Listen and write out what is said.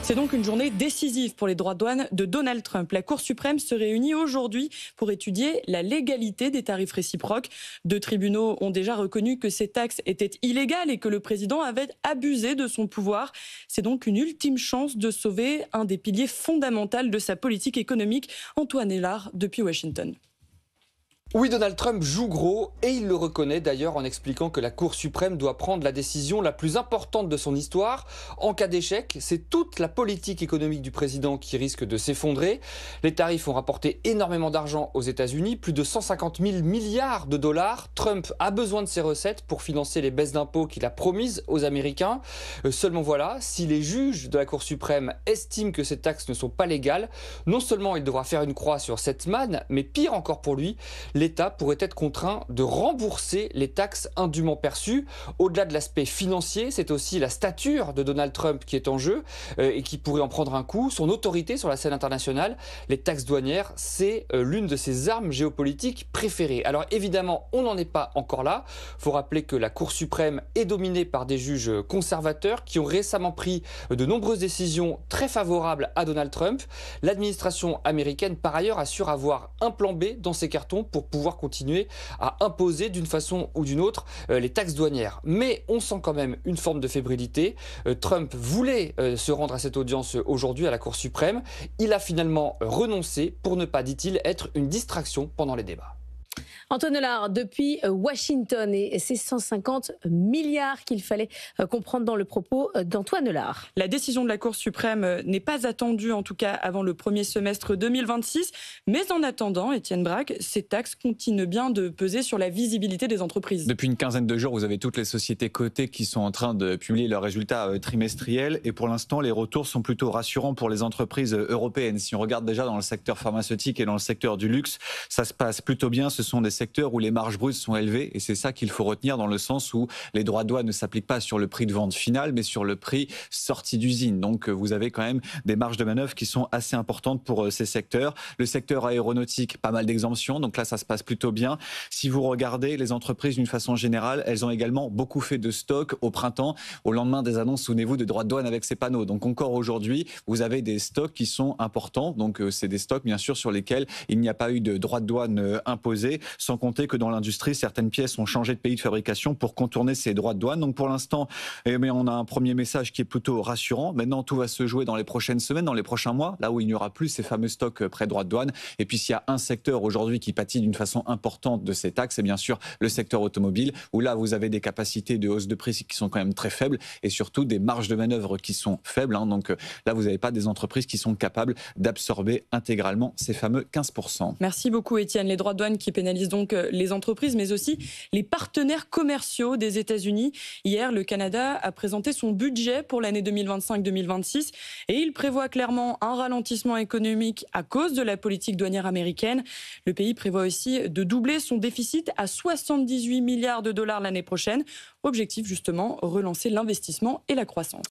C'est donc une journée décisive pour les droits de douane de Donald Trump. La Cour suprême se réunit aujourd'hui pour étudier la légalité des tarifs réciproques. Deux tribunaux ont déjà reconnu que ces taxes étaient illégales et que le président avait abusé de son pouvoir. C'est donc une ultime chance de sauver un des piliers fondamentaux de sa politique économique. Antoine Hélard depuis Washington. Oui, Donald Trump joue gros et il le reconnaît d'ailleurs en expliquant que la Cour suprême doit prendre la décision la plus importante de son histoire. En cas d'échec, c'est toute la politique économique du président qui risque de s'effondrer. Les tarifs ont rapporté énormément d'argent aux États-Unis, plus de 150 000 milliards de dollars. Trump a besoin de ces recettes pour financer les baisses d'impôts qu'il a promises aux Américains. Seulement voilà, si les juges de la Cour suprême estiment que ces taxes ne sont pas légales, non seulement il devra faire une croix sur cette manne, mais pire encore pour lui, l'État pourrait être contraint de rembourser les taxes indûment perçues. Au-delà de l'aspect financier, c'est aussi la stature de Donald Trump qui est en jeu et qui pourrait en prendre un coup. Son autorité sur la scène internationale, les taxes douanières, c'est l'une de ses armes géopolitiques préférées. Alors évidemment, on n'en est pas encore là. Il faut rappeler que la Cour suprême est dominée par des juges conservateurs qui ont récemment pris de nombreuses décisions très favorables à Donald Trump. L'administration américaine, par ailleurs, assure avoir un plan B dans ses cartons pour pouvoir continuer à imposer d'une façon ou d'une autre les taxes douanières. Mais on sent quand même une forme de fébrilité. Trump voulait se rendre à cette audience aujourd'hui à la Cour suprême. Il a finalement renoncé pour ne pas, dit-il, être une distraction pendant les débats. Antoine Hélard, depuis Washington, et ces 150 milliards qu'il fallait comprendre dans le propos d'Antoine Hélard. La décision de la Cour suprême n'est pas attendue, en tout cas avant le premier semestre 2026. Mais en attendant, Étienne Braque, ces taxes continuent bien de peser sur la visibilité des entreprises. Depuis une quinzaine de jours, vous avez toutes les sociétés cotées qui sont en train de publier leurs résultats trimestriels. Et pour l'instant, les retours sont plutôt rassurants pour les entreprises européennes. Si on regarde déjà dans le secteur pharmaceutique et dans le secteur du luxe, ça se passe plutôt bien. Ce sont des secteurs où les marges brutes sont élevées et c'est ça qu'il faut retenir dans le sens où les droits de douane ne s'appliquent pas sur le prix de vente final mais sur le prix sorti d'usine. Donc vous avez quand même des marges de manœuvre qui sont assez importantes pour ces secteurs. Le secteur aéronautique, pas mal d'exemptions, donc là ça se passe plutôt bien. Si vous regardez les entreprises d'une façon générale, elles ont également beaucoup fait de stock au printemps, au lendemain des annonces, souvenez-vous, de droits de douane avec ces panneaux. Donc encore aujourd'hui, vous avez des stocks qui sont importants. Donc c'est des stocks bien sûr sur lesquels il n'y a pas eu de droits de douane imposés. Sans compter que dans l'industrie, certaines pièces ont changé de pays de fabrication pour contourner ces droits de douane. Donc pour l'instant, on a un premier message qui est plutôt rassurant. Maintenant, tout va se jouer dans les prochaines semaines, dans les prochains mois, là où il n'y aura plus ces fameux stocks près droits de douane. Et puis s'il y a un secteur aujourd'hui qui pâtit d'une façon importante de ces taxes, c'est bien sûr le secteur automobile, où là vous avez des capacités de hausse de prix qui sont quand même très faibles et surtout des marges de manœuvre qui sont faibles. Donc là, vous n'avez pas des entreprises qui sont capables d'absorber intégralement ces fameux 15%. Merci beaucoup Étienne. Les droits de douane qui pénalisent donc les entreprises, mais aussi les partenaires commerciaux des États-Unis. Hier, le Canada a présenté son budget pour l'année 2025-2026 et il prévoit clairement un ralentissement économique à cause de la politique douanière américaine. Le pays prévoit aussi de doubler son déficit à 78 milliards de dollars l'année prochaine. Objectif justement, relancer l'investissement et la croissance.